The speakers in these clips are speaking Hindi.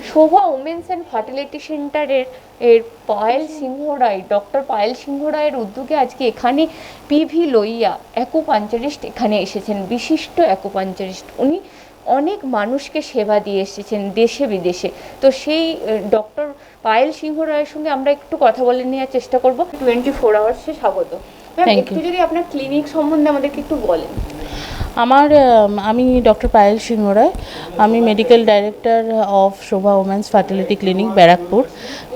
শোভা উমেন্স অ্যান্ড ফার্টিলিটি সেন্টারের পায়েল সিংহ রায়, ডক্টর পায়েল সিংহ রায়ের উদ্যোগে আজকে এখানে পিভি লোহিয়া অ্যাকুপাঞ্চারিস্ট এখানে এসেছেন, বিশিষ্ট অ্যাকুপাঞ্চারিস্ট। উনি অনেক মানুষকে সেবা দিয়ে এসেছেন দেশে বিদেশে। তো সেই ডক্টর পায়েল সিংহ রায়ের সঙ্গে আমরা একটু কথা বলে নেওয়ার চেষ্টা করব। 24 আওয়ার্সে স্বাগত ম্যাম। একটু যদি আপনার ক্লিনিক সম্বন্ধে আমাদেরকে একটু বলেন। আমি ডক্টর পায়েল সিংহ রায়, আমি medical director of Shobha women's fertility clinic Barrackpore,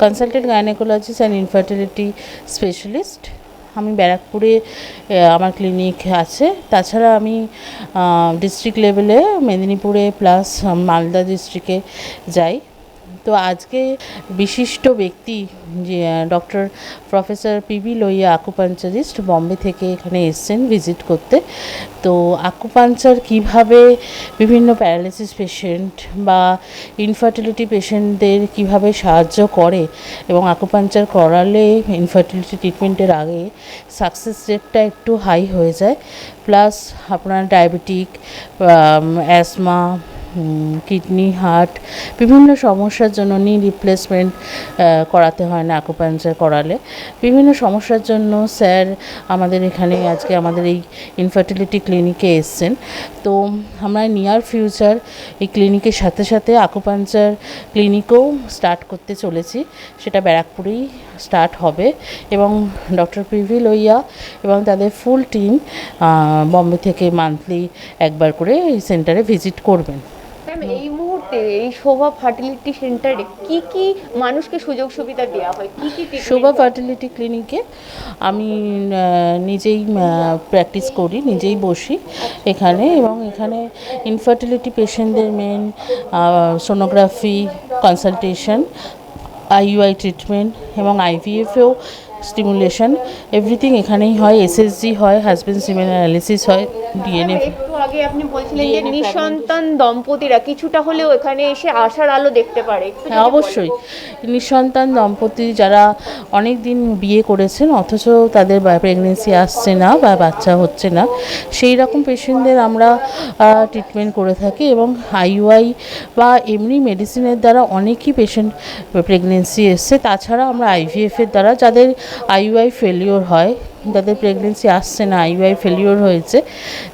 consultant gynaecologist and infertility specialist. আমি ব্যারাকপুরে আমার ক্লিনিক আছে। তাছাড়া আমি ডিস্ট্রিক্ট লেভেলে মেদিনীপুরে প্লাস মালদা ডিস্ট্রিক্টে যাই। তো আজকে বিশিষ্ট ব্যক্তি যে doctor professor PV Lohia acupuncturist Bombay থেকে এখানে এসছেন ভিজিট করতে। তো আকুপাঞ্চার কিভাবে বিভিন্ন প্যারালাইসিস পেশেন্ট বা ইনফার্টিলিটি পেশেন্টদের কিভাবে সাহায্য করে এবং আকুপাঞ্চার করালে ইনফার্টিলিটি ট্রিটমেন্টের আগে সাকসেস রেটটা একটু হাই হয়ে যায়। প্লাস আপনার ডায়াবেটিক, অ্যাসমা, কিডনি, হার্ট, বিভিন্ন সমস্যার জন্য নি রিপ্লেসমেন্ট করাতে হয় না আকুপাঞ্চার করালে। বিভিন্ন সমস্যার জন্য স্যার আমাদের এখানে আজকে আমাদের এই ইনফার্টিলিটি ক্লিনিকে এসছেন। তো আমরা নিয়ার ফিউচার এই ক্লিনিকের সাথে সাথে আকুপাঞ্চার ক্লিনিকও স্টার্ট করতে চলেছি, সেটা ব্যারাকপুরেই স্টার্ট হবে। এবং ডক্টর পিভি লোহিয়া এবং তাদের ফুল টিম বম্বে থেকে মান্থলি একবার করে এই সেন্টারে ভিজিট করবেন। এই মুহূর্তে এই শোভা ফার্টিলিটি সেন্টারে কি কি মানুষকে সুযোগ সুবিধা দেওয়া হয়, কি কি শোভা ফার্টিলিটি ক্লিনিকে আমি নিজেই প্র্যাকটিস করি, নিজেই বসি এখানে। এবং এখানে ইনফার্টিলিটি পেশেন্টদের main sonography consultation, IUI treatment এবং আইভিএফেও স্টিমুলেশন, এভরিথিং এখানেই হয়। এসএসজি হয়, হাজব্যান্ড সিমেন অ্যানালিসিস হয়, ডিএনএ। একটু আগে আপনি বলছিলেন যে নিঃসন্তান দম্পতিরা কিছুটা হলেও এখানে এসে আশার আলো দেখতে পারে। হ্যাঁ, অবশ্যই। নিঃসন্তান দম্পতি যারা অনেক দিন বিয়ে করেছেন অথচ তাদের প্রেগনেন্সি আসছে না বা বাচ্চা হচ্ছে না, সেই রকম পেশেন্টদের আমরা ট্রিটমেন্ট করে থাকি। এবং আইইউআই বা এমনি মেডিসিনের দ্বারা অনেকই পেশেন্ট প্রেগনেন্সি এসছে। তাছাড়া আমরা আইভিএফের দ্বারা যাদের আইইউআই ফেলিওর হয়, যাদের প্রেগনেন্সি আসছে না, আইইউআই ফেলিওর হয়েছে,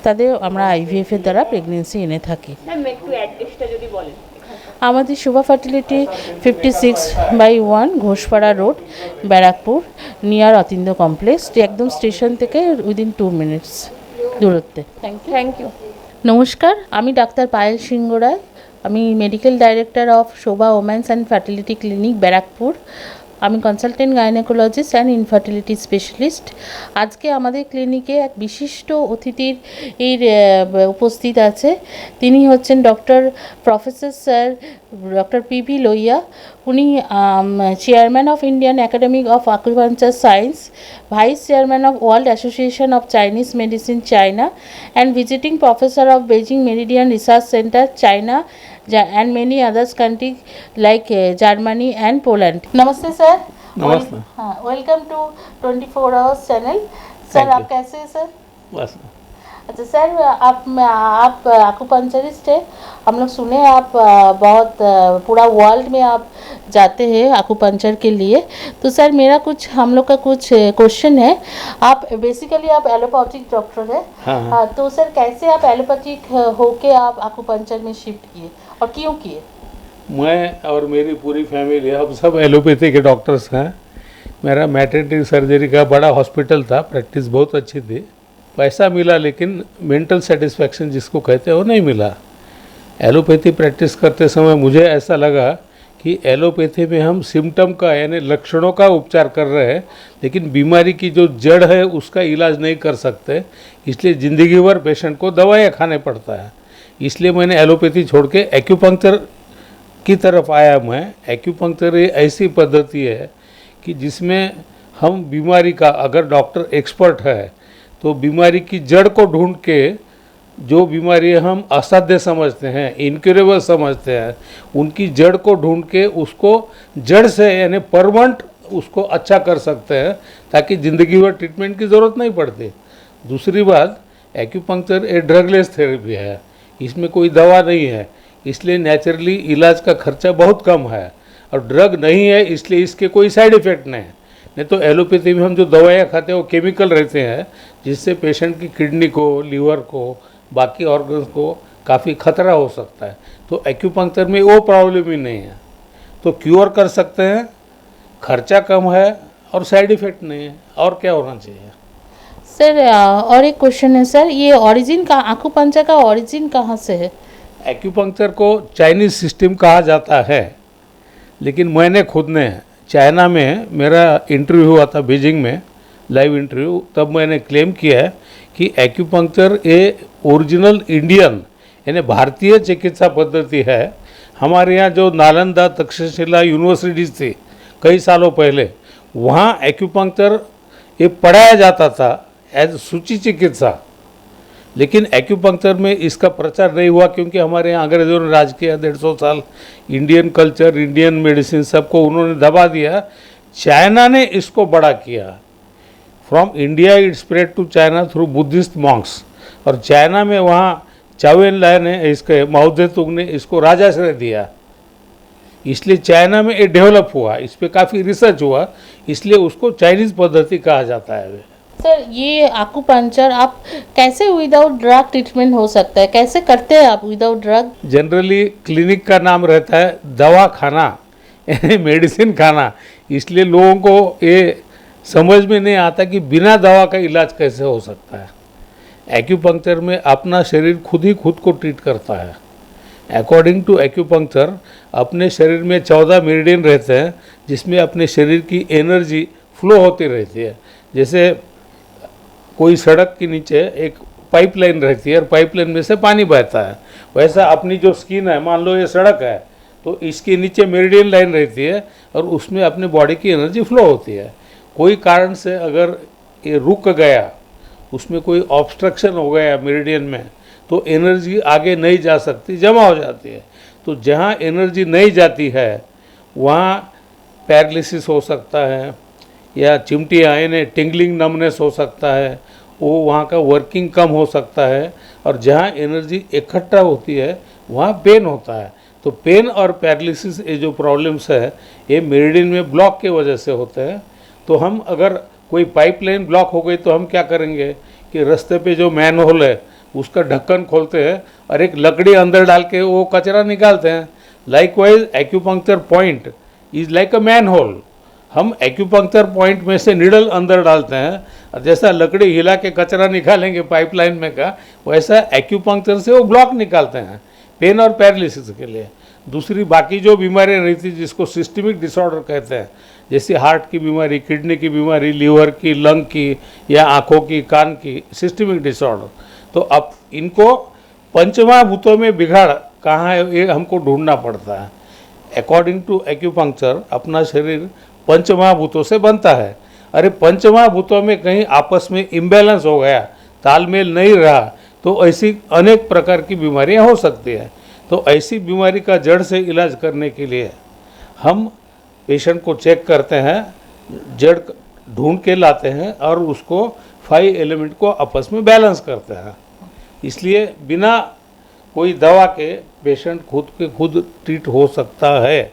তাদের আমরা আইভিএফের দ্বারা প্রেগনেন্সি এনে থাকি। আমাদের Shobha fertility 56/1 Ghoshpara road, Barrackpore, near Atindra complex, একদম স্টেশন থেকে উইদিন 2 মিনিটস দূরত্বে। Thank you. নমস্কার, আমি ডাক্তার পায়েল সিংহ রায়, আমি medical director of Shobha women's and fertility clinic Barrackpore. আমি consultant gynaecologist and infertility specialist. আজকে আমাদের ক্লিনিকে এক বিশিষ্ট অতিথির উপস্থিত আছে। তিনি হচ্ছেন doctor professor sir doctor PV Lohia. উনি chairman of Indian academy of acupuncture science, vice chairman of world association of Chinese medicine China, and visiting professor of Beijing meridian research centre China and many others countries like Germany and Poland. Namaste sir. नमस्ते। हाँ, welcome to 24 hours channel. Sir आप कैसे हैं सर? बस अच्छा सर, आप आकुपंचरिस्ट है, हम लोग सुने आप बहुत पूरा वर्ल्ड में आप जाते हैं आकुपंचर के लिए। तो सर मेरा हम लोग का कुछ क्वेश्चन है। आप बेसिकली आप एलोपैथिक डॉक्टर है। हाँ। तो सर कैसे आप एलोपैथिक होके आप आकुपंचर में शिफ्ट किए और क्यों किए? मैं और मेरी पूरी फैमिली हम सब एलोपैथी के डॉक्टर्स हैं। मेरा मैटरनिटी सर्जरी का बड़ा हॉस्पिटल था, प्रैक्टिस बहुत अच्छी थी। पैसा मिला लेकिन मेंटल सेटिस्फैक्शन जिसको कहते हैं वो नहीं मिला। एलोपैथी प्रैक्टिस करते समय मुझे ऐसा लगा कि एलोपैथी में हम सिम्टम का यानी लक्षणों का उपचार कर रहे हैं, लेकिन बीमारी की जो जड़ है उसका इलाज नहीं कर सकते। इसलिए ज़िंदगी भर पेशेंट को दवाइयाँ खाने पड़ता है। इसलिए मैंने एलोपैथी छोड़ के एक्यूपंक्चर की तरफ आया। मैं एक्यूपंक्चर ऐसी पद्धति है कि जिसमें हम बीमारी का, अगर डॉक्टर एक्सपर्ट है तो बीमारी की जड़ को ढूंढ के जो बीमारी हम असाध्य समझते हैं, इनक्यूरेबल समझते हैं, उनकी जड़ को ढूंढ के उसको जड़ से यानी परमानेंट उसको अच्छा कर सकते हैं, ताकि ज़िंदगी भर ट्रीटमेंट की ज़रूरत नहीं पड़ती। दूसरी बात, एक्यूपंक्चर एक ड्रगलेस थेरेपी है, इसमें कोई दवा नहीं है। इसलिए नेचुरली इलाज का खर्चा बहुत कम है, और ड्रग नहीं है इसलिए इसके कोई साइड इफ़ेक्ट नहीं है। नहीं तो एलोपैथी में हम जो दवाइयाँ खाते हैं वो केमिकल रहते हैं, जिससे पेशेंट की किडनी को, लीवर को, बाकी ऑर्गन्स को काफ़ी खतरा हो सकता है। तो एक्यूपंक्चर में वो प्रॉब्लम ही नहीं है, तो क्योर कर सकते हैं, खर्चा कम है और साइड इफ़ेक्ट नहीं है, और क्या होना चाहिए। सर और एक क्वेश्चन है सर, ये ओरिजिन का आकुपंचर का ओरिजिन कहाँ से है? एक्यूपंक्चर को चाइनीज़ सिस्टम कहा जाता है, लेकिन मैंने खुद ने चाइना में मेरा इंटरव्यू हुआ था बीजिंग में, लाइव इंटरव्यू, तब मैंने क्लेम किया है कि एक्यूपंक्चर ए ओरिजिनल इंडियन यानी भारतीय चिकित्सा पद्धति है। हमारे यहाँ जो नालंदा तक्षशिला यूनिवर्सिटीज़ थी कई सालों पहले, वहाँ एक्यूपंक्चर ये पढ़ाया जाता था एज सूची चिकित्सा, लेकिन एक्यूपंक्चर में इसका प्रचार नहीं हुआ क्योंकि हमारे यहाँ अंग्रेजों ने राज किया 150 साल। इंडियन कल्चर, इंडियन मेडिसिन सबको उन्होंने दबा दिया। चाइना ने इसको बड़ा किया। From India it spread to China through Buddhist monks, और चाइना में वहाँ चावेन लाई ने, इसके माओ त्से-तुंग ने इसको राजाश्रय दिया, इसलिए चाइना में ये डेवलप हुआ। इस पर काफ़ी रिसर्च हुआ, इसलिए उसको चाइनीज़ पद्धति कहा जाता है। सर ये आकुपंचर आप कैसे विदाउट ड्रग ट्रीटमेंट हो सकता है, कैसे करते हैं आप विदाउट ड्रग? जनरली क्लिनिक का नाम रहता है दवा खाना यानी मेडिसिन खाना, इसलिए लोगों को ये समझ में नहीं आता कि बिना दवा का इलाज कैसे हो सकता है। एक्यूपंक्चर में अपना शरीर खुद ही खुद को ट्रीट करता है। अकॉर्डिंग टू एक्यूपंक्चर अपने शरीर में 14 मेरिडियन रहते हैं, जिसमें अपने शरीर की एनर्जी फ्लो होती रहती है। जैसे कोई सड़क के नीचे एक पाइपलाइन रहती है और पाइपलाइन में से पानी बहता है, वैसा अपनी जो स्किन है, मान लो ये सड़क है, तो इसके नीचे मेरिडियन लाइन रहती है और उसमें अपने बॉडी की एनर्जी फ्लो होती है। कोई कारण से अगर ये रुक गया, उसमें कोई ऑब्स्ट्रक्शन हो गया मेरिडियन में, तो एनर्जी आगे नहीं जा सकती, जमा हो जाती है। तो जहाँ एनर्जी नहीं जाती है वहाँ पैरालिसिस हो सकता है, या चिमटी आने टिंगलिंग नमनेस हो सकता है, वो वहाँ का वर्किंग कम हो सकता है, और जहाँ एनर्जी इकट्ठा होती है वहाँ पेन होता है। तो पेन और पैरालिसिस ये जो प्रॉब्लम्स है ये मेरिडियन में ब्लॉक के वजह से होते हैं। तो हम अगर कोई पाइपलाइन ब्लॉक हो गई तो हम क्या करेंगे कि रास्ते पे जो मैन होल है उसका ढक्कन खोलते हैं और एक लकड़ी अंदर डाल के वो कचरा निकालते हैं। Likewise acupuncture point is like a manhole. हम एक्यूपंक्चर पॉइंट में से निडल अंदर डालते हैं, और जैसा लकड़ी हिला के कचरा निकालेंगे पाइपलाइन में का, वैसा एक्यूपंक्चर से वो ब्लॉक निकालते हैं पेन और पैरालिसिस के लिए। दूसरी बाकी जो बीमारियाँ रहती जिसको सिस्टमिक डिसऑर्डर कहते हैं, जैसे हार्ट की बीमारी, किडनी की बीमारी, लीवर की, लंग की, या आँखों की, कान की सिस्टमिक डिसऑर्डर, तो अब इनको पंचमहाभूतों में बिगाड़ कहाँ है ये हमको ढूंढना पड़ता है। अकॉर्डिंग टू एक्यूपंक्चर अपना शरीर पंचमहाभूतों से बनता है। अरे पंचमहाभूतों में कहीं आपस में इम्बैलेंस हो गया, तालमेल नहीं रहा, तो ऐसी अनेक प्रकार की बीमारियां हो सकती है। तो ऐसी बीमारी का जड़ से इलाज करने के लिए हम पेशेंट को चेक करते हैं, जड़ ढूंढ के लाते हैं और उसको 5 एलिमेंट को आपस में बैलेंस करते हैं। इसलिए बिना कोई दवा के पेशेंट खुद के खुद ट्रीट हो सकता है,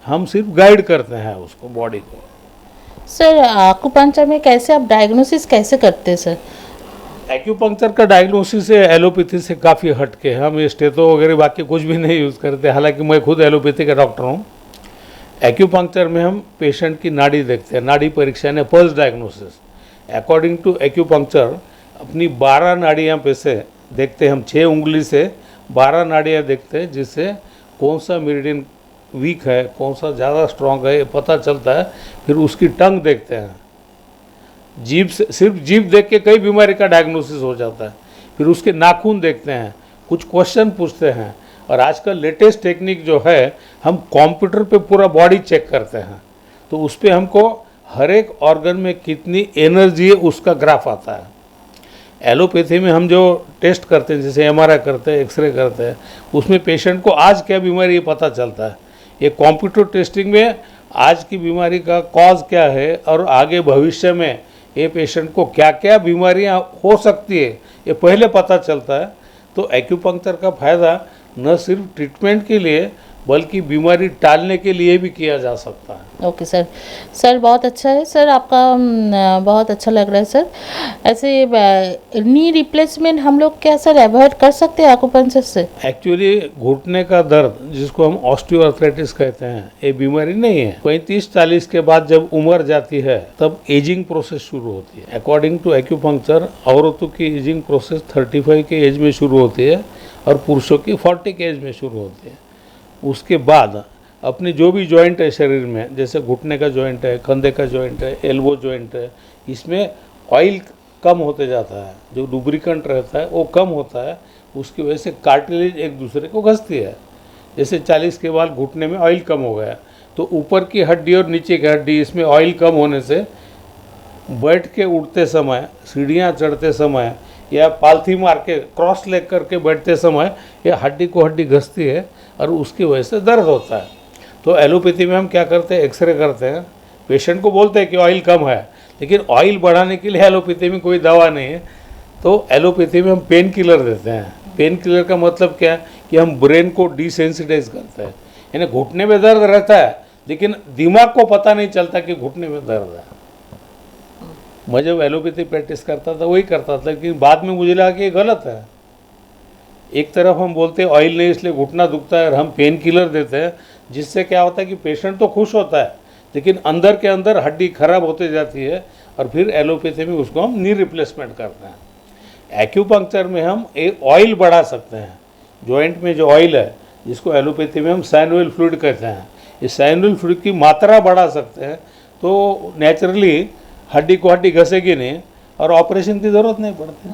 हम सिर्फ गाइड करते हैं उसको, बॉडी को। सर आकुपंचर में कैसे आप डायग्नोसिस कैसे करते हैं सर? एक्यूपंक्चर का डायग्नोसिस है एलोपैथी से काफ़ी हटके, हम स्टेथो वगैरह बाकी कुछ भी नहीं यूज़ करते, हालांकि मैं खुद एलोपैथी का डॉक्टर हूँ। एक्यूपंक्चर में हम पेशेंट की नाड़ी देखते हैं, नाड़ी परीक्षा ने pulse diagnosis. According to acupuncture अपनी 12 नाड़ियाँ पे से देखते हैं हम, 6 उंगली से 12 नाड़ियाँ देखते हैं, जिससे कौन सा मेरिडियन वीक है, कौन सा ज़्यादा स्ट्रॉन्ग है, ये पता चलता है। फिर उसकी टंग देखते हैं, जीभ से, सिर्फ जीभ देख के कई बीमारी का डायग्नोसिस हो जाता है। फिर उसके नाखून देखते हैं, कुछ क्वेश्चन पूछते हैं, और आजकल लेटेस्ट टेक्निक जो है हम कंप्यूटर पे पूरा बॉडी चेक करते हैं, तो उस पर हमको हर एक ऑर्गन में कितनी एनर्जी है उसका ग्राफ आता है। एलोपैथी में हम जो टेस्ट करते हैं, जैसे एमआरआई करते हैं, एक्सरे करते हैं, उसमें पेशेंट को आज क्या बीमारी है पता चलता है। ये कंप्यूटर टेस्टिंग में आज की बीमारी का कॉज क्या है और आगे भविष्य में ये पेशेंट को क्या क्या बीमारियां हो सकती है ये पहले पता चलता है। तो एक्यूपंक्चर का फ़ायदा न सिर्फ ट्रीटमेंट के लिए बल्कि बीमारी टालने के लिए भी किया जा सकता है। Okay sir. सर बहुत अच्छा है सर, आपका बहुत अच्छा लग रहा है सर। ऐसे नी रिप्लेसमेंट हम लोग क्या सर अवॉइड कर सकते हैं एक्यूपंक्चर से? एक्चुअली घुटने का दर्द जिसको हम ऑस्टियोआर्थराइटिस कहते हैं, ये बीमारी नहीं है। 35-40 के बाद जब उम्र जाती है तब एजिंग प्रोसेस शुरू होती है। अकॉर्डिंग टू एक्यूपंक्चर औरतों की एजिंग प्रोसेस 35 के एज में शुरू होती है और पुरुषों की 40 के एज में शुरू होती है। उसके बाद अपने जो भी जॉइंट है शरीर में, जैसे घुटने का जॉइंट है, कंधे का जॉइंट है, एल्बो जॉइंट है, इसमें ऑयल कम होते जाता है, जो लुब्रिकेंट रहता है वो कम होता है। उसकी वजह से कार्टिलेज एक दूसरे को घसती है। जैसे 40 के बाद घुटने में ऑयल कम हो गया तो ऊपर की हड्डी और नीचे की हड्डी, इसमें ऑयल कम होने से बैठ के उठते समय, सीढ़ियाँ चढ़ते समय या पालथी मार के क्रॉस लेग करके बैठते समय ये हड्डी को हड्डी घसती है और उसकी वजह से दर्द होता है। तो एलोपैथी में हम क्या करते हैं, एक्सरे करते हैं, पेशेंट को बोलते हैं कि ऑयल कम है, लेकिन ऑयल बढ़ाने के लिए एलोपैथी में कोई दवा नहीं है। तो एलोपैथी में हम पेन किलर देते हैं। पेन किलर का मतलब क्या है कि हम ब्रेन को डिसेंसिटाइज करते हैं। यानी घुटने में दर्द रहता है लेकिन दिमाग को पता नहीं चलता कि घुटने में दर्द है। मैं जब एलोपैथी प्रैक्टिस करता था वही करता था, लेकिन बाद में मुझे लगा कि ये गलत है। एक तरफ हम बोलते हैं ऑयल नहीं इसलिए घुटना दुखता है और हम पेन किलर देते हैं, जिससे क्या होता है कि पेशेंट तो खुश होता है लेकिन अंदर के अंदर हड्डी खराब होती जाती है और फिर एलोपैथी में उसको हम नी रिप्लेसमेंट करते हैं। एक्यूपंक्चर में हम एक ऑयल बढ़ा सकते हैं। जॉइंट में जो ऑयल है जिसको एलोपैथी में हम साइनोवियल फ्लूइड कहते हैं, इस साइनोवियल फ्लूइड की मात्रा बढ़ा सकते हैं तो नेचुरली हड्डी को हड्डी घसेगी नहीं और ऑपरेशन की ज़रूरत नहीं पड़ती।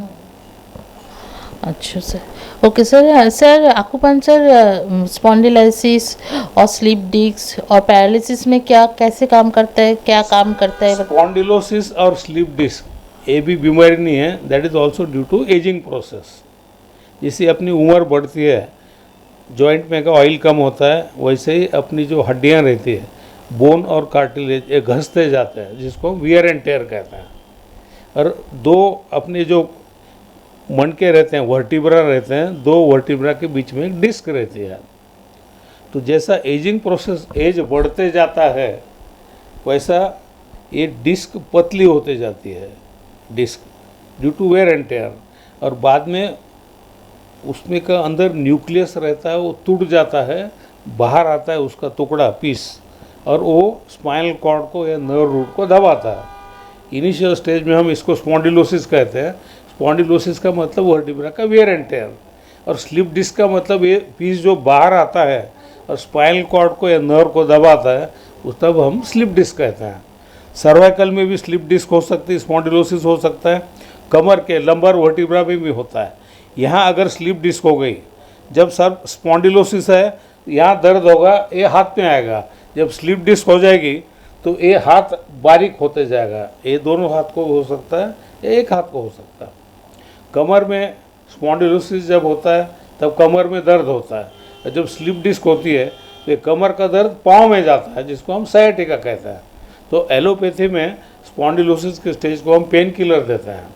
अच्छा sir. Okay sir. Sir acupuncture spondylosis और स्लिप डिस्क और पैरालिसिस में क्या कैसे काम करता है, क्या काम करता है? स्पॉन्डिलोसिस और स्लिप डिस्क ये भी बीमारी नहीं है, that is also due to ageing process. जैसे अपनी उम्र बढ़ती है, जॉइंट में का ऑयल कम होता है, वैसे ही अपनी जो हड्डियाँ रहती है, बोन और कार्टिलेज, ये घसते जाते हैं, जिसको वियर एंड टेयर कहते हैं। और दो अपने जो मणके रहते हैं, वर्टिब्रा रहते हैं, दो वर्टिब्रा के बीच में एक डिस्क रहती है। तो जैसा एजिंग प्रोसेस एज बढ़ते जाता है वैसा ये डिस्क पतली होते जाती है, disc due to wear and tear. और बाद में उसमें का अंदर न्यूक्लियस रहता है, वो टूट जाता है, बाहर आता है उसका टुकड़ा पीस, और वो स्पाइनल कॉर्ड को या नर्व रूट को दबाता है। इनिशियल स्टेज में हम इसको स्पॉन्डिलोसिस कहते हैं। स्पॉन्डिलोसिस का मतलब वर्टिब्रा का वेयर एंड टेयर, और स्लिप डिस्क का मतलब ये पीस जो बाहर आता है और स्पाइनल कॉर्ड को या नर्व को दबाता है, उस तब हम स्लिप डिस्क कहते हैं। सर्वाइकल में भी स्लिप डिस्क हो सकती है, स्पॉन्डिलोसिस हो सकता है, कमर के लंबर वर्टिब्रा में भी होता है। यहाँ अगर स्लिप डिस्क हो गई, जब सर स्पॉन्डिलोसिस है यहाँ दर्द होगा, ये हाथ में आएगा। जब स्लिप डिस्क हो जाएगी तो ये हाथ बारीक होते जाएगा, ये दोनों हाथ को हो सकता है या एक हाथ को हो सकता है। कमर में स्पॉन्डिलोसिस जब होता है तब कमर में दर्द होता है, और जब स्लिप डिस्क होती है तो ये कमर का दर्द पाँव में जाता है, जिसको हम सायटिका कहते हैं। तो एलोपैथी में स्पॉन्डिलोसिस के स्टेज को हम पेन किलर देते हैं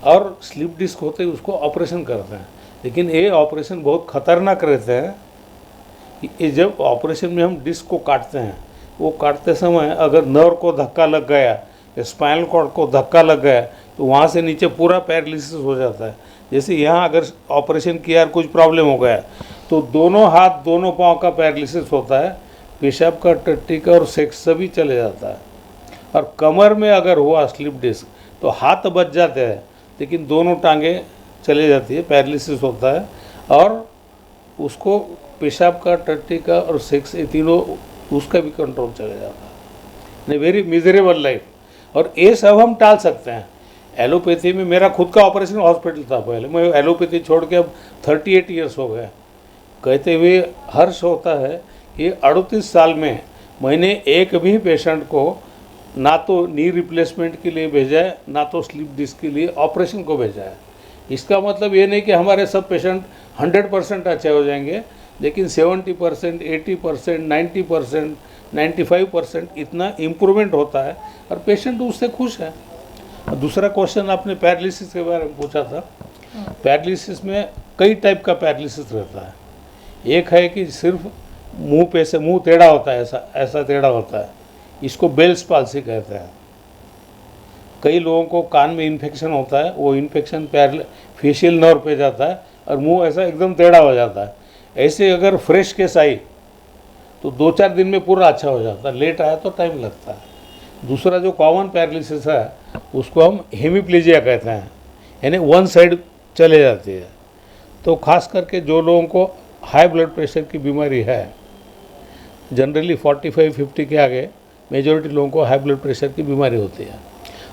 और स्लिप डिस्क होते ही उसको ऑपरेशन करते हैं। लेकिन ये ऑपरेशन बहुत खतरनाक रहते हैं। ये जब ऑपरेशन में हम डिस्क को काटते हैं, वो काटते समय अगर नर्व को धक्का लग गया या स्पाइनल कॉर्ड को धक्का लग गया तो वहाँ से नीचे पूरा पैरालिसिस हो जाता है। जैसे यहाँ अगर ऑपरेशन किया और कुछ प्रॉब्लम हो गया तो दोनों हाथ दोनों पाँव का पैरालिसिस होता है, पेशाब का, टट्टी का और सेक्स सभी चले जाता है। और कमर में अगर हुआ स्लिप डिस्क तो हाथ बच जाते हैं लेकिन दोनों टांगे चले जाती है, पैरालिसिस होता है, और उसको पेशाब का, टट्टी का और सेक्स, ये तीनों उसका भी कंट्रोल चले जाता है। Very miserable life. और ये सब हम टाल सकते हैं। एलोपैथी में मेरा खुद का ऑपरेशन हॉस्पिटल था पहले, मैं एलोपैथी छोड़ के अब 38 ईयर्स हो गए। कहते हुए हर्ष होता है कि 38 साल में मैंने एक भी पेशेंट को ना तो नी रिप्लेसमेंट के लिए भेजा है, ना तो स्लिप डिस्क के लिए ऑपरेशन को भेजा है। इसका मतलब ये नहीं कि हमारे सब पेशेंट 100% अच्छे हो जाएंगे, लेकिन 70%, 80%, 90%, 95% इतना इम्प्रूवमेंट होता है और पेशेंट उससे खुश है। दूसरा क्वेश्चन आपने पैरालिसिस के बारे में पूछा था। पैरालिसिस में कई टाइप का पैरालिसिस रहता है। एक है कि सिर्फ मुंह पे से मुंह टेढ़ा होता है, ऐसा ऐसा टेढ़ा होता है, इसको बेल्स पाल्सी कहते हैं। कई लोगों को कान में इन्फेक्शन होता है, वो इन्फेक्शन फेशियल नर्व पे जाता है और मुंह ऐसा एकदम टेढ़ा हो जाता है। ऐसे अगर फ्रेश केस आई तो 2-4 दिन में पूरा अच्छा हो जाता है, लेट आया तो टाइम लगता है। दूसरा जो कॉमन पैरालिसिस है उसको हम हेमिप्लेजिया कहते हैं, यानी वन साइड चले जाती है। तो खास करके जो लोगों को हाई ब्लड प्रेशर की बीमारी है, जनरली 45-50 के आगे मेजॉरिटी लोगों को हाई ब्लड प्रेशर की बीमारी होती है,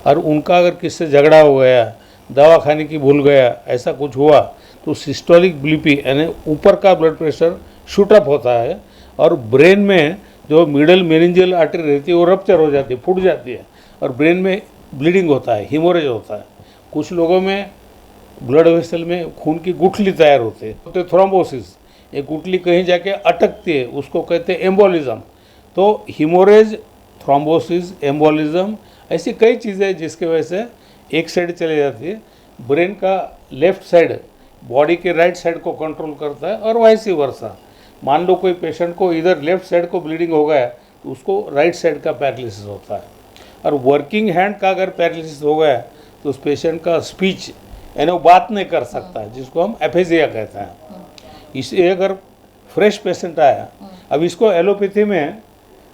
और उनका अगर किससे झगड़ा हो गया, दवा खाने की भूल गया, ऐसा कुछ हुआ तो सिस्टोलिक बीपी यानी ऊपर का ब्लड प्रेशर शूटअप होता है, और ब्रेन में जो मिडल मेनिंजियल आर्टरी रहती है वो रप्चर हो जाती है, फूट जाती है, और ब्रेन में ब्लीडिंग होता है, हीमोरेज होता है। कुछ लोगों में ब्लड वेसल में खून की गुठली तैयार होती है, तो थ्रोम्बोसिस, ये गुठली कहीं जाके अटकती है, उसको कहते हैं एम्बोलिज्म। तो हीमोरेज, थ्रोम्बोसिस, एम्बोलिज्म, ऐसी कई चीज़ें जिसकी वजह से एक साइड चली जाती है। ब्रेन का लेफ्ट साइड बॉडी के राइट साइड को कंट्रोल करता है, और वैसे वर्सा। मान लो कोई पेशेंट को इधर लेफ्ट साइड को ब्लीडिंग हो गया तो उसको राइट साइड का पैरालिसिस होता है। और वर्किंग हैंड का अगर पैरालिसिस हो गया तो उस पेशेंट का स्पीच यानी वो बात नहीं कर सकता है, जिसको हम एफेजिया कहते हैं। इसे अगर फ्रेश पेशेंट आया, अब इसको एलोपैथी में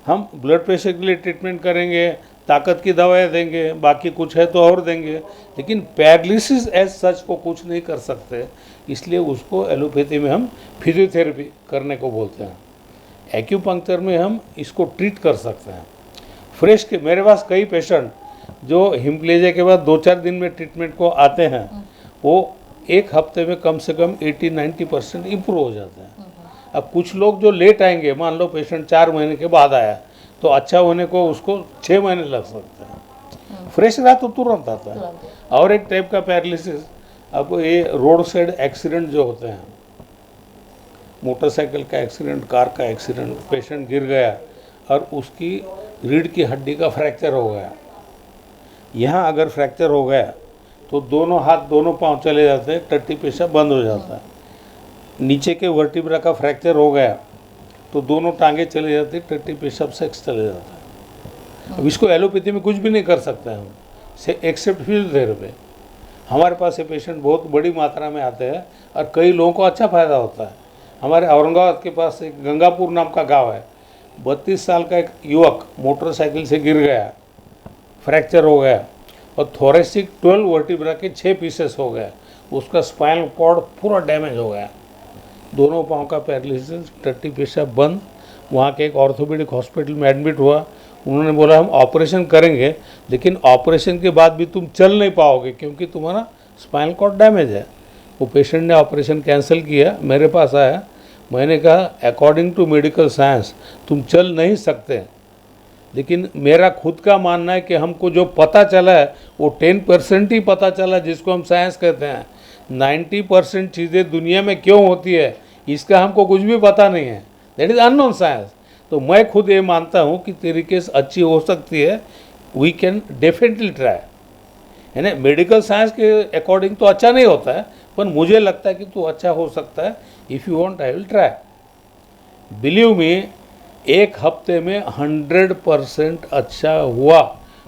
हम ब्लड प्रेशर के लिए ट्रीटमेंट करेंगे, ताकत की दवाएं देंगे, बाकी कुछ है तो और देंगे, लेकिन पैरालिसिस एज सच को कुछ नहीं कर सकते, इसलिए उसको एलोपैथी में हम फिजियोथेरेपी करने को बोलते हैं। एक्यूपंक्चर में हम इसको ट्रीट कर सकते हैं। फ्रेश के मेरे पास कई पेशेंट जो हिमप्लेजिया के बाद 2-4 दिन में ट्रीटमेंट को आते हैं, वो एक हफ्ते में कम से कम 80-90% इम्प्रूव हो जाते हैं। अब कुछ लोग जो लेट आएंगे, मान लो पेशेंट 4 महीने के बाद आया तो अच्छा होने को उसको 6 महीने लग सकते हैं। फ्रेश रहा तो तुरंत आता है। और एक टाइप का पैरालिसिस, अब ये रोड साइड एक्सीडेंट जो होते हैं, मोटरसाइकिल का एक्सीडेंट, कार का एक्सीडेंट, पेशेंट गिर गया और उसकी रीढ़ की हड्डी का फ्रैक्चर हो गया। यहाँ अगर फ्रैक्चर हो गया तो दोनों हाथ दोनों पांव चले जाते हैं, टट्टी पेशाब बंद हो जाता है। नीचे के वर्टिब्रा का फ्रैक्चर हो गया तो दोनों टांगे चले जाते, टट्टी पेशाब सेक्स चले जाता है। अब इसको एलोपैथी में कुछ भी नहीं कर सकते हम, से एक्सेप्ट फिजियोथेरेपी। हमारे पास ये पेशेंट बहुत बड़ी मात्रा में आते हैं और कई लोगों को अच्छा फ़ायदा होता है। हमारे औरंगाबाद के पास एक गंगापुर नाम का गांव है, 32 साल का एक युवक मोटरसाइकिल से गिर गया, फ्रैक्चर हो गया और थोरेसिक 12 वर्टिब्रा के 6 पीसेस हो गए, उसका स्पाइनल कॉर्ड पूरा डैमेज हो गया, दोनों पाँव का पैरालिसिस, टट्टी पेशाब बंद। वहाँ के एक ऑर्थोपेडिक हॉस्पिटल में एडमिट हुआ। उन्होंने बोला हम ऑपरेशन करेंगे, लेकिन ऑपरेशन के बाद भी तुम चल नहीं पाओगे क्योंकि तुम्हारा स्पाइनल कॉर्ड डैमेज है। वो पेशेंट ने ऑपरेशन कैंसिल किया, मेरे पास आया। मैंने कहा अकॉर्डिंग टू मेडिकल साइंस तुम चल नहीं सकते, लेकिन मेरा खुद का मानना है कि हमको जो पता चला है वो 10% ही पता चला, जिसको हम साइंस कहते हैं। 90% चीज़ें दुनिया में क्यों होती है इसका हमको कुछ भी पता नहीं है, दैट इज़ अननोन साइंस। तो मैं खुद ये मानता हूँ कि तेरी केस अच्छी हो सकती है, वी कैन डेफिनेटली ट्राई। यानी मेडिकल साइंस के अकॉर्डिंग तो अच्छा नहीं होता है, पर मुझे लगता है कि तू अच्छा हो सकता है। If you want I will try. Believe me, एक हफ्ते में 100% अच्छा हुआ।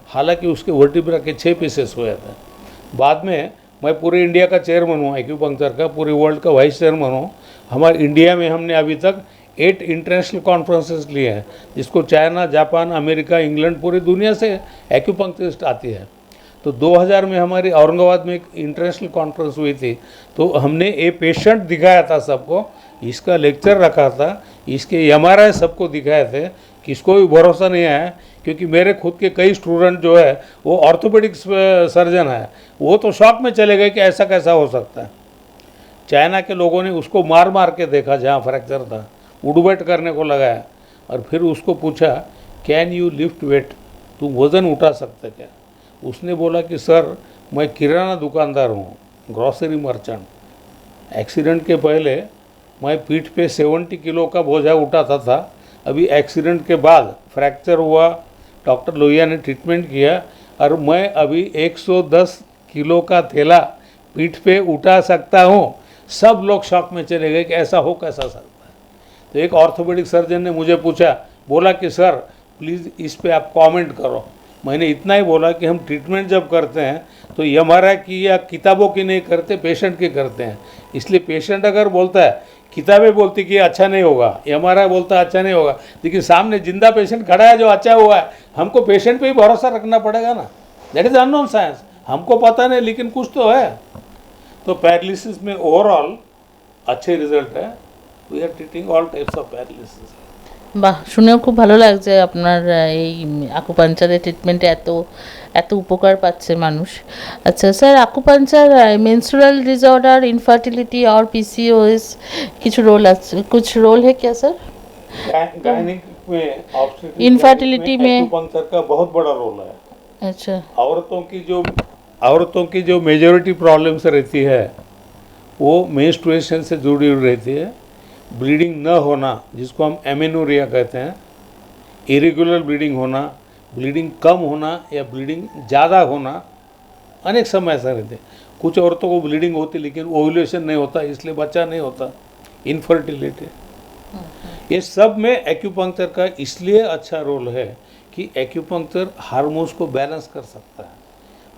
हालांकि उसके वर्टिब्रा के 6 पीसेस हुए थे। बाद में मैं पूरे इंडिया का चेयरमैन हूँ एक्यूपंक्चर का, पूरे वर्ल्ड का वाइस चेयरमैन हूँ। हमारे इंडिया में हमने अभी तक 8 इंटरनेशनल कॉन्फ्रेंसेस लिए हैं, जिसको चाइना, जापान, अमेरिका, इंग्लैंड, पूरी दुनिया से एक्यूपंक्चरिस्ट आती है। तो 2000 में हमारी औरंगाबाद में एक इंटरनेशनल कॉन्फ्रेंस हुई थी, तो हमने ये पेशेंट दिखाया था सबको, इसका लेक्चर रखा था, इसके MRI सबको दिखाए थे। किसको भी भरोसा नहीं आया, क्योंकि मेरे खुद के कई स्टूडेंट जो है वो ऑर्थोपेडिक सर्जन है, वो तो शॉक में चले गए कि ऐसा कैसा हो सकता है। चाइना के लोगों ने उसको मार मार के देखा, जहाँ फ्रैक्चर था उड़बैठ करने को लगाया, और फिर उसको पूछा कैन यू लिफ्ट वेट, तुम वज़न उठा सकते क्या? उसने बोला कि सर मैं किराना दुकानदार हूँ, ग्रॉसरी मर्चेंट। एक्सीडेंट के पहले मैं पीठ पे 70 किलो का बोझा उठाता था, अभी एक्सीडेंट के बाद फ्रैक्चर हुआ, डॉक्टर लोहिया ने ट्रीटमेंट किया और मैं अभी 110 किलो का थैला पीठ पे उठा सकता हूँ। सब लोग शॉक में चले गए कि ऐसा हो कैसा सकता है। तो एक ऑर्थोपेडिक सर्जन ने मुझे पूछा, बोला कि सर प्लीज़ इस पे आप कमेंट करो। मैंने इतना ही बोला कि हम ट्रीटमेंट जब करते हैं तो एमआरआई की या किताबों की नहीं करते, पेशेंट की करते हैं। इसलिए पेशेंट अगर बोलता है, किताबें बोलती कि अच्छा नहीं होगा, एमआरआई बोलता है अच्छा नहीं होगा, लेकिन सामने जिंदा पेशेंट खड़ा है जो अच्छा हुआ है, हमको पेशेंट पे ही भरोसा रखना पड़ेगा ना। दैट इज अननोन साइंस, हमको पता नहीं लेकिन कुछ तो है। तो पैरालिसिस में ओवरऑल अच्छे रिजल्ट है। We are treating all types of paralysis. বাহ, শুনেও খুব ভালো লাগছে আপনার এই আকুপাঞ্চারের ট্রিটমেন্টে এত এত উপকার পাচ্ছে মানুষ। আচ্ছা স্যার, আকুপাঞ্চার মেंस्ट्रुअल डिसऑर्डर, इनफर्टिलिटी और पीसीओएस कुछ रोल है क्या सर? गायनिक में ऑब्स्टेट्रिक Infertility में एक्यूपंक्चर का बहुत बड़ा रोल है। अच्छा, औरतों की जो मेजॉरिटी प्रॉब्लम्स रहती है वो मेंस्ट्रुएशन से जुड़ी हुई रहती है। ब्लीडिंग न होना, जिसको हम एमेनोरिया कहते हैं, इरेगुलर ब्लीडिंग होना, ब्लीडिंग कम होना या ब्लीडिंग ज़्यादा होना, अनेक समय ऐसा रहते हैं। कुछ औरतों को ब्लीडिंग होती लेकिन ओव्यूलेशन नहीं होता, इसलिए बच्चा नहीं होता, इनफर्टिलिटी। ये सब में एक्यूपंक्चर का इसलिए अच्छा रोल है कि एक्यूपंक्चर हार्मोन्स को बैलेंस कर सकता है।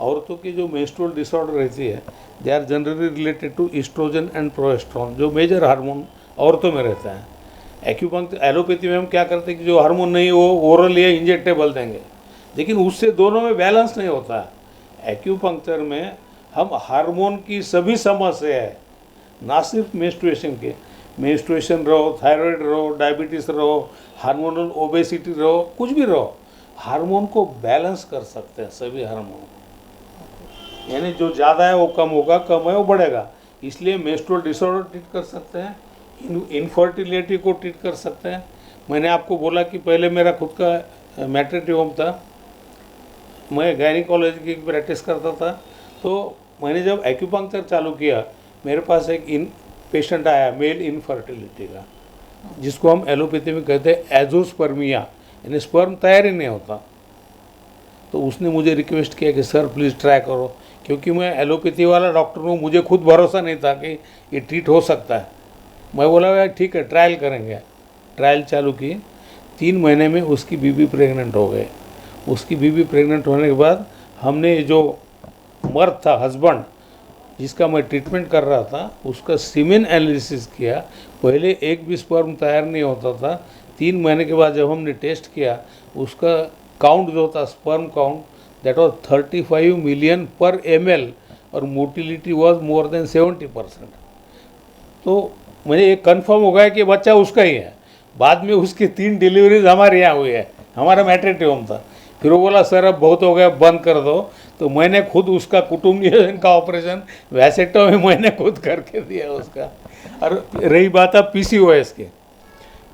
औरतों की जो मेंस्ट्रुअल डिसऑर्डर रहती है, they are generally related to oestrogen and progesterone, जो मेजर हार्मोन औरतों में रहता है। एक्यूपंक्चर एलोपैथी में हम क्या करते हैं कि जो हार्मोन नहीं वो ओरल या इंजेक्टेबल देंगे, लेकिन उससे दोनों में बैलेंस नहीं होता है। एक्यूपंक्चर में हम हार्मोन की सभी समस्या है, ना सिर्फ मेंस्ट्रुएशन के, मेंस्ट्रुएशन रहो, थायराइड रहो, डायबिटीज़ रहो, हार्मोनल ओबेसिटी रहो, कुछ भी रहो, हार्मोन को बैलेंस कर सकते हैं सभी हार्मोन। यानी जो ज़्यादा है वो कम होगा, कम है वो बढ़ेगा। इसलिए मेंस्ट्रुअल डिसऑर्डर ट्रीट कर सकते हैं, इनफर्टिलिटी को ट्रीट कर सकते हैं। मैंने आपको बोला कि पहले मेरा खुद का मैटरनिटी होम था, मैं गायनिकोलॉजी की प्रैक्टिस करता था। तो मैंने जब एक्यूपंक्चर चालू किया, मेरे पास एक पेशेंट आया मेल इनफर्टिलिटी का, जिसको हम एलोपैथी में कहते हैं एजोस्पर्मिया, यानी स्पर्म तैयार ही नहीं होता। तो उसने मुझे रिक्वेस्ट किया कि सर प्लीज़ ट्राई करो, क्योंकि मैं एलोपैथी वाला डॉक्टर हूँ, मुझे खुद भरोसा नहीं था कि ये ट्रीट हो सकता है। मैं बोला यार ठीक है ट्रायल करेंगे। ट्रायल चालू की, 3 महीने में उसकी बीवी प्रेग्नेंट हो गए। उसकी बीवी प्रेग्नेंट होने के बाद हमने जो मर्द था, हस्बैंड, जिसका मैं ट्रीटमेंट कर रहा था, उसका सीमेन एनालिसिस किया। पहले एक भी स्पर्म तैयार नहीं होता था। 3 महीने के बाद जब हमने टेस्ट किया, उसका काउंट जो था, sperm count, that was 35 million पर ml और मोटिलिटी वाज मोर देन 70%। तो मुझे एक कंफर्म हो गया कि बच्चा उसका ही है। बाद में उसकी 3 डिलीवरीज हमारे यहाँ हुई है, हमारा मैटरनिटी होम था। फिर वो बोला सर अब बहुत हो गया, बंद कर दो। तो मैंने खुद उसका कुटुंब नियोजन का ऑपरेशन वैसेक्टोमी मैंने खुद करके दिया उसका। और रही बात अब PCOS के,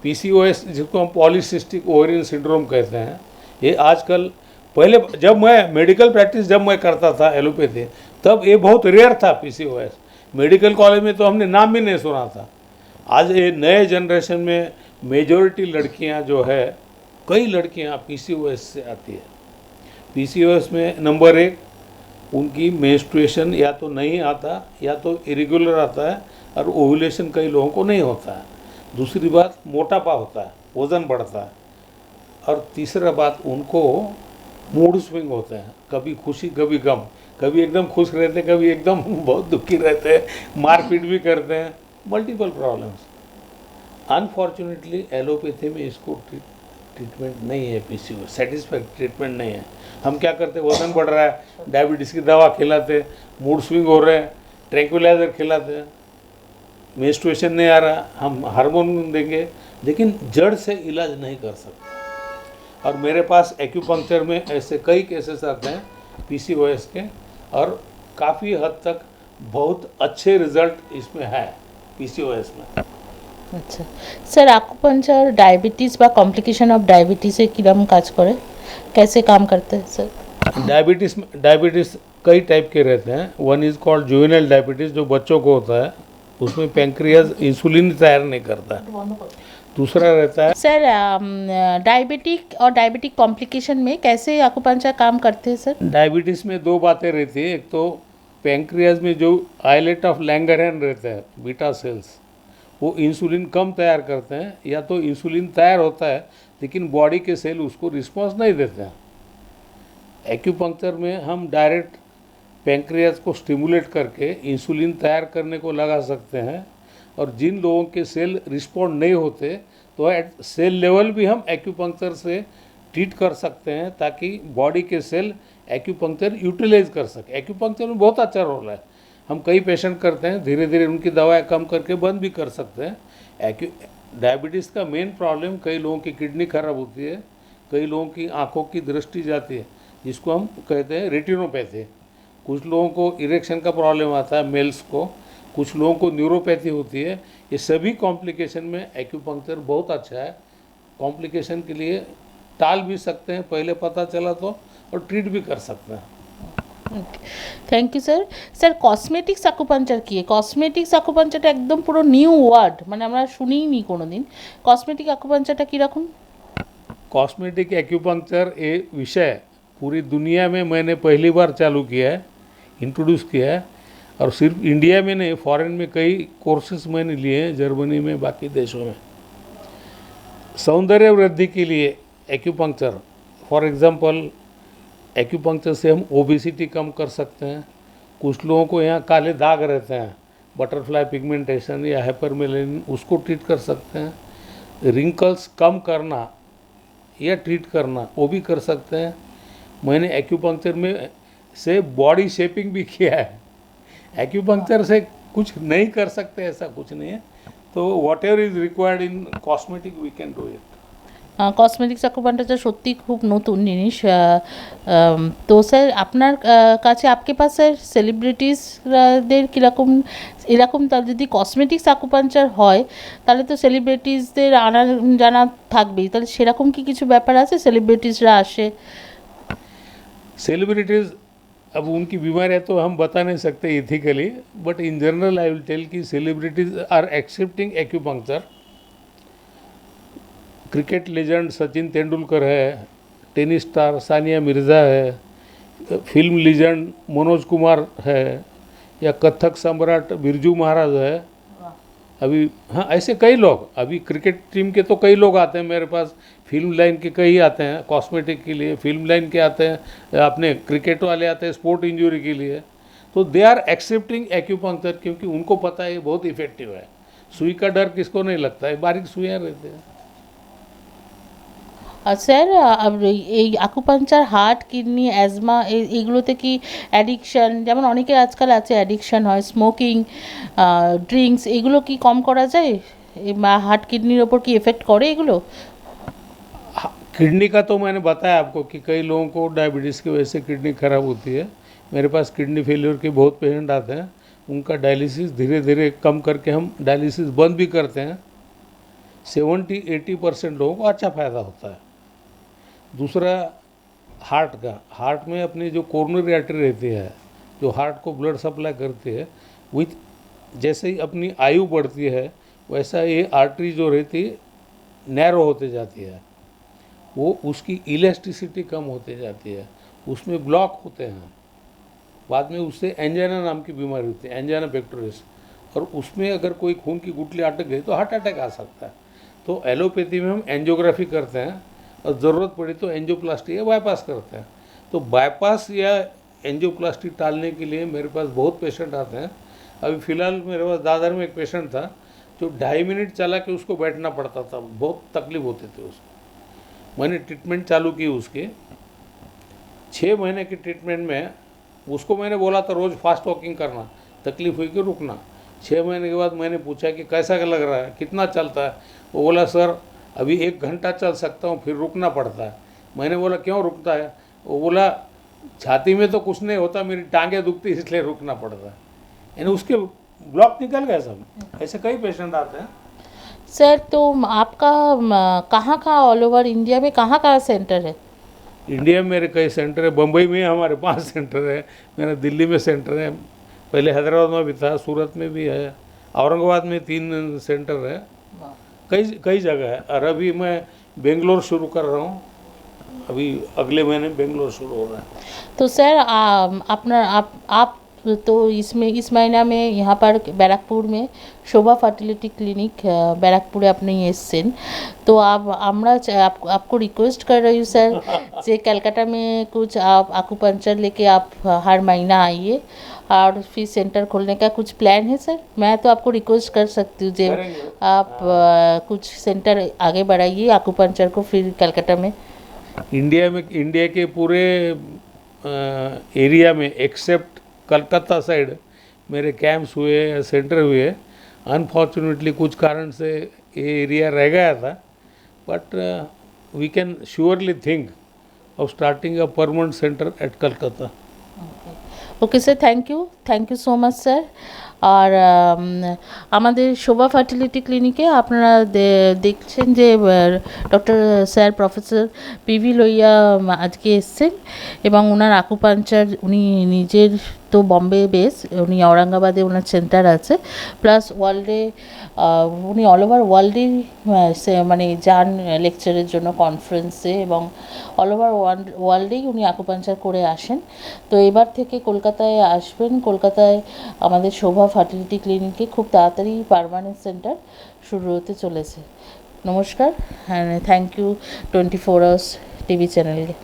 PCOS जिसको हम पॉलीसिस्टिक ओवरियन सिंड्रोम कहते हैं, ये आजकल, पहले जब मैं मेडिकल प्रैक्टिस जब मैं करता था एलोपैथी, तब ये बहुत रेयर था PCOS। मेडिकल कॉलेज में तो हमने नाम भी नहीं सुना था। आज ये नए जनरेशन में मेजॉरिटी लड़कियां जो है, कई लड़कियां PCOS से आती है। PCOS में नंबर 1, उनकी मेंस्ट्रुएशन या तो नहीं आता या तो इरेगुलर आता है, और ओव्यूलेशन कई लोगों को नहीं होता है। दूसरी बात, मोटापा होता है, वज़न बढ़ता है। और तीसरा बात, उनको मूड स्विंग होते हैं, कभी खुशी कभी गम, कभी एकदम खुश रहते हैं, कभी एकदम बहुत दुखी रहते हैं, मारपीट भी करते हैं, मल्टीपल प्रॉब्लम्स। अनफॉर्चुनेटली एलोपैथी में इसको ट्रीटमेंट नहीं है, PCOS सेटिस्फैक्ट्री ट्रीटमेंट नहीं है। हम क्या करते हैं, वजन बढ़ रहा है, डायबिटीज़ की दवा खिलाते, मूड स्विंग हो रहे हैं, ट्रैंक्विलाइजर खिलाते हैं, मेंस्ट्रुएशन नहीं आ रहा, हम हार्मोन देंगे, लेकिन जड़ से इलाज नहीं कर सकते। और मेरे पास एक्यूपंक्चर में ऐसे कई केसेस आते हैं PCOS के, और काफ़ी हद तक बहुत अच्छे रिजल्ट इसमें है PCOS में। আচ্ছা স্যার, আকুপাঞ্চার ডায়াবেটিস বা কমপ্লিকেশন অফ ডায়াবেটিসে কিরম কাজ করে, कैसे काम करते हैं सर? डायबिटीज़ कई टाइप के रहते हैं। One is called juvenile diabetes, जो बच्चों को होता है, उसमें पैंक्रियाज इंसुलिन तैयार नहीं करता है। दूसरा रहता है सर, डायबिटिक और डायबिटिक कॉम्प्लिकेशन में कैसे आकुपंचर काम करते हैं सर? डायबिटीज़ में 2 बातें रहती है। एक तो पैंक्रियाज में जो आइलेट ऑफ लैंगरहैन रहते हैं बीटा सेल्स, वो इंसुलिन कम तैयार करते हैं, या तो इंसुलिन तैयार होता है लेकिन बॉडी के सेल उसको रिस्पॉन्स नहीं देते हैं। एक्यूपंक्चर में हम डायरेक्ट पैंक्रियाज को स्टिमुलेट करके इंसुलिन तैयार करने को लगा सकते हैं, और जिन लोगों के सेल रिस्पॉन्ड नहीं होते तो एट सेल लेवल भी हम एक्यूपंक्चर से ट्रीट कर सकते हैं, ताकि बॉडी के सेल एक्यूपंक्चर यूटिलाइज कर सके। एक्यूपंक्चर में बहुत अच्छा रोल है। हम कई पेशेंट करते हैं, धीरे धीरे उनकी दवाएं कम करके बंद भी कर सकते हैं। डायबिटीज़ का मेन प्रॉब्लम, कई लोगों की किडनी खराब होती है, कई लोगों की आँखों की दृष्टि जाती है, जिसको हम कहते हैं रेटिनोपैथी। कुछ लोगों को इरेक्शन का प्रॉब्लम आता है मेल्स को, कुछ लोगों को न्यूरोपैथी होती है। ये सभी कॉम्प्लिकेशन में एक्यूपंक्चर बहुत अच्छा है। कॉम्प्लिकेशन के लिए टाल भी सकते हैं पहले पता चला तो, और ट्रीट भी कर सकते हैं। Thank you sir. Sir cosmetics acupuncture কি? কসমেটিক্স আকুপাঞ্চারটা একদম পুরো নিউ ওয়ার্ড, মানে আমরা শুনিনি কোনো দিন। কসমেটিক আকুপাঞ্চারটা কীরকম? कॉस्मेटिक एक्यूपंक्चर ये विषय पूरी दुनिया में मैंने पहली बार चालू किया है, इंट्रोड्यूस किया है, और सिर्फ इंडिया में नहीं, फॉरेन में कई कोर्सेज मैंने लिए हैं, जर्मनी में, बाकी देशों में। सौंदर्य वृद्धि के लिए एक्यूपंक्चर, फॉर एग्जांपल एक्यूपंक्चर से हम ओबेसिटी कम कर सकते हैं। कुछ लोगों को यहाँ काले दाग रहते हैं, बटरफ्लाई पिगमेंटेशन या हाइपरमेलेनिन, उसको ट्रीट कर सकते हैं। रिंकल्स कम करना या ट्रीट करना, वो भी कर सकते हैं। मैंने एक्यूपंक्चर में से बॉडी शेपिंग भी किया है। एक्यूपंक्चर से कुछ नहीं कर सकते ऐसा कुछ नहीं है, तो whatever is required in cosmetic we can do it. Cosmetics আকুপাঞ্চারটা সত্যি খুব নতুন জিনিস। তো স্যার আপনার কাছে আপকে পাস স্যার সেলিব্রিটিসদের কীরকম এরকম, তার যদি কসমেটিক্স আকুপাঞ্চার হয় তাহলে তো সেলিব্রিটিসদের আনা জানা থাকবেই, তাহলে সেরকম কি কিছু ব্যাপার আছে? সেলিব্রিটিসরা আসে? सेलिब्रिटीज़, अब उनकी बीमारियां तो हम बता नहीं सकते ethically, but in general I will tell कि celebrities are accepting acupuncture. Cricket legend Sachin Tendulkar है, टेनिस स्टार सानिया मिर्ज़ा है, फिल्म लेजेंड मनोज कुमार है, या कथक सम्राट बिरजू महाराज है। अभी हाँ, ऐसे कई लोग, अभी क्रिकेट टीम के तो कई लोग आते हैं मेरे पास, फिल्म लाइन के कई आते हैं कॉस्मेटिक के लिए, फिल्म लाइन के आते हैं, अपने क्रिकेट वाले आते हैं स्पोर्ट इंजरी के लिए। तो दे आर एक्सेप्टिंग एक्यूपंक्चर, क्योंकि उनको पता है ये बहुत इफेक्टिव है। सुई का डर किसको नहीं लगता है, बारीक सुइयाँ रहते हैं। আর স্যার এই আকুপাঞ্চার হার্ট, কিডনি, অ্যাজমা এইগুলোতে কি অ্যাডিকশান, যেমন অনেকের আজকাল আছে অ্যাডিকশান হয়, স্মোকিং, ড্রিঙ্কস, এগুলো কি কম করা যায়? হার্ট কিডনির ওপর কি এফেক্ট করে এগুলো? किडनी का तो मैंने बताया आपको कि कई लोगों को डायबिटीज़ की वजह से किडनी खराब होती है। मेरे पास किडनी फेलियर के बहुत पेशेंट आते हैं, उनका डायलिसिस धीरे धीरे कम करके हम डायलिसिस बंद भी करते हैं। 70-80% लोगों को अच्छा फ़ायदा होता है। दूसरा हार्ट का, हार्ट में अपनी जो कोरोनरी आर्टरी रहती है, जो हार्ट को ब्लड सप्लाई करती है, विथ जैसे ही अपनी आयु बढ़ती है वैसा ये आर्टरी जो रहती है नैरो होते जाती है, वो उसकी इलास्टिसिटी कम होते जाती है, उसमें ब्लॉक होते हैं। बाद में उससे एंजाइना नाम की बीमारी होती है, एंजाइना पेक्टोरिस, और उसमें अगर कोई खून की गुठली अटक गई तो हार्ट अटैक आ सकता है। तो एलोपैथी में हम एंजियोग्राफी करते हैं, और ज़रूरत पड़ी तो एंजियोप्लास्टी या बाईपास करते हैं। तो बाईपास या एंजियोप्लास्टी टालने के लिए मेरे पास बहुत पेशेंट आते हैं। अभी फ़िलहाल मेरे पास दादर में एक पेशेंट था जो 2.5 मिनट चला के उसको बैठना पड़ता था, बहुत तकलीफ होती थी उसको। मैंने ट्रीटमेंट चालू की उसके 6 महीने की ट्रीटमेंट में। उसको मैंने बोला था रोज़ फास्ट वॉकिंग करना, तकलीफ हुई कि रुकना। 6 महीने के बाद मैंने पूछा कि कैसा लग रहा है, कितना चलता है? वो बोला सर अभी 1 घंटा चल सकता हूँ, फिर रुकना पड़ता है। मैंने बोला क्यों रुकता है? वो बोला छाती में तो कुछ नहीं होता, मेरी टांगें दुखती इसलिए रुकना पड़ता है। यानी उसके ब्लॉक निकल गए सब। ऐसे कई पेशेंट आते हैं। सर तो आपका कहाँ ऑल ओवर इंडिया में कहाँ सेंटर है? इंडिया में मेरे कई सेंटर है। बम्बई में हमारे 5 सेंटर है, मेरा दिल्ली में सेंटर है, पहले हैदराबाद में भी था, सूरत में भी है, औरंगाबाद में 3 सेंटर है, कई जगह है। और अभी मैं बेंगलोर शुरू कर रहा हूँ, अभी अगले महीने बेंगलोर शुरू हो रहा है। तो सर अपना आप तो इसमें इस महीना में यहाँ पर बैराकपुर में शोभा फर्टिलिटी क्लिनिक बैराकपुरे अपने एसें तो आप आपको रिक्वेस्ट कर रही हूँ सर जे कलकत्ता में कुछ आप आकुपंचर लेके आप हर महीना आइए और फिर सेंटर खोलने का कुछ प्लान है सर। मैं तो आपको रिक्वेस्ट कर सकती हूँ जे आप कुछ सेंटर आगे बढ़ाइए आकुपंचर को फिर कलकत्ता में। इंडिया के पूरे एरिया में एक्सेप्ट कलकत्ता साइड मेरे कैंप्स हुए सेंटर हुए। अनफॉर्चुनेटली कुछ कारण से ये एरिया रह गया था, but we can surely think of starting a permanent centre at Calcutta. Okay sir, thank you so much sir. আর আমাদের শোভা ফার্টিলিটি ক্লিনিকে আপনারা দেখছেন যে doctor sir professor PV Lohia আজকে এসছেন এবং ওনার আকুপাঞ্চার উনি নিজের তো বম্বে বেস, উনি ঔরঙ্গাবাদে ওনার সেন্টার আছে, প্লাস ওয়ার্ল্ডে উনি অল ওভার ওয়ার্ল্ডেই মানে যান লেকচারের জন্য কনফারেন্সে এবং অল ওভার ওয়ার্ল্ডেই উনি আকুপাঞ্চার করে আসেন। তো এবার থেকে কলকাতায় আসবেন, কলকাতায় আমাদের শোভা ফার্টিলিটি ক্লিনিকে খুব তাড়াতাড়ি পার্মানেন্ট সেন্টার শুরু হতে চলেছে। নমস্কার, থ্যাংক ইউ 24 আওয়ার্স টিভি চ্যানেলকে।